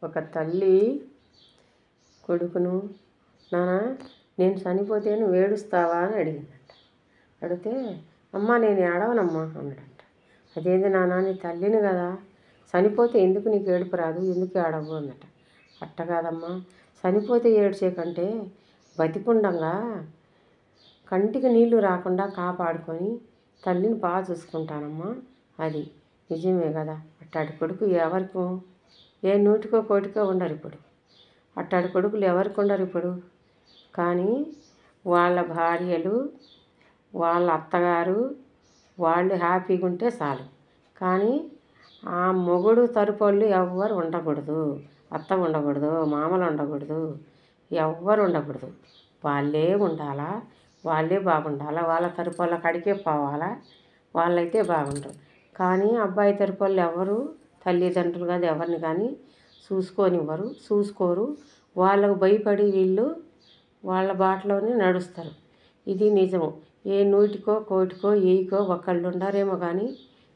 ఒక తల్లి కొడుకును, నాన్న నేను చనిపోతే నువ్వు ఏడుస్తావా అని అడిగిందంట. అడిగితే అమ్మ నేను ఏడవనమ్మా అన్నాడంట. అదేంది నాన్న నీ తల్లిని కదా, చనిపోతే ఎందుకు నీకు ఏడుపు రాదు, ఎందుకు ఏడవు అన్నట. అట్ట కాదమ్మా, చనిపోతే ఏడ్చే కంటే బతికుండంగా కంటికి నీళ్లు రాకుండా కాపాడుకొని తల్లిని బాగా చూసుకుంటానమ్మా, అది నిజమే కదా. అట్టాడి కొడుకు ఎవరికి ఏ నూటికో కోటికో ఉండరు ఇప్పుడు. అట్టాడి కొడుకులు ఎవరికి ఉండరు ఇప్పుడు. కానీ వాళ్ళ భార్యలు, వాళ్ళ అత్తగారు వాళ్ళు హ్యాపీగా ఉంటే చాలు. కానీ ఆ మొగుడు తరపోళ్ళు ఎవ్వరు ఉండకూడదు. అత్త ఉండకూడదు, మామలు ఉండకూడదు, ఎవ్వరు ఉండకూడదు. వాళ్ళే ఉండాలా, వాళ్ళే బాగుండాలా, వాళ్ళ తరపోళ్ళ కడికే పోవాలా, వాళ్ళైతే బాగుంటారు. కానీ అబ్బాయి తరపోళ్ళు ఎవరు తల్లిదండ్రులు కాదు ఎవరిని కానీ చూసుకోరు. వాళ్ళకు భయపడి వీళ్ళు వాళ్ళ బాటలోనే నడుస్తారు. ఇది నిజము. ఏ నూటికో కోటికో ఏయికో ఒకళ్ళు ఉండారేమో కానీ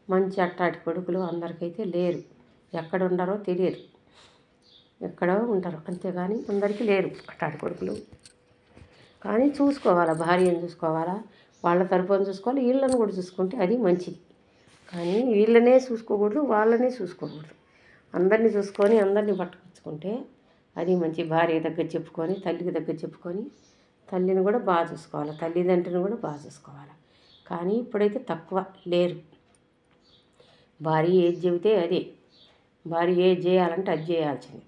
మంచి అట్టాటి కొడుకులు అందరికైతే లేరు. ఎక్కడ ఉండారో తెలియదు, ఎక్కడో ఉంటారు అంతేగాని అందరికీ లేరు అట్టాటి కొడుకులు. కానీ చూసుకోవాలా, భార్యను చూసుకోవాలా, వాళ్ళ తరపున చూసుకోవాలి, వీళ్ళని కూడా చూసుకుంటే అది మంచిది. కానీ వీళ్ళనే చూసుకోకూడదు, వాళ్ళనే చూసుకోకూడదు. అందరినీ చూసుకొని అందరినీ పట్టుకొచ్చుకుంటే అది మంచి. భార్య దగ్గర చెప్పుకొని, తల్లికి దగ్గర చెప్పుకొని, తల్లిని కూడా బాగా చూసుకోవాలి, తల్లిదండ్రులను కూడా బాగా చూసుకోవాలి. కానీ ఇప్పుడైతే తక్కువ లేరు. భార్య ఏది చెబితే అదే, భార్య ఏది చేయాలంటే అది చేయాల్సిందే.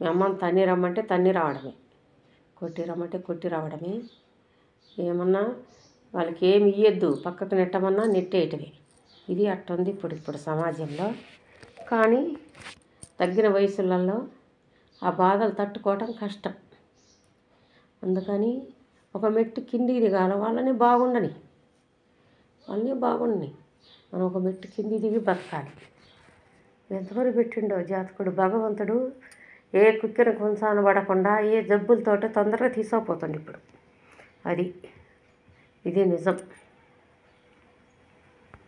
మీ అమ్మని తన్ని రమ్మంటే తన్ని రావడమే, కొట్టి రమ్మంటే కొట్టి రావడమే. ఏమన్నా వాళ్ళకి ఏమి ఇయ్యొద్దు, పక్కకు నెట్టమన్నా నెట్టేయటమే. ఇది అట్టుంది ఇప్పుడు సమాజంలో. కానీ తగ్గిన వయసులలో ఆ బాధలు తట్టుకోవటం కష్టం. అందుకని ఒక మెట్టు కిందికి దిగాల, వాళ్ళని బాగుండని మనం ఒక మెట్టు కిందికి దిగి బతకాలి. ఎంతవరకు పెట్టిండో జాతకుడు భగవంతుడు ఏ కుక్కిన కొంచాన పడకుండా ఏ జబ్బులతోటి తొందరగా తీసుకోపోతుంది ఇప్పుడు. ఇదే నిజం.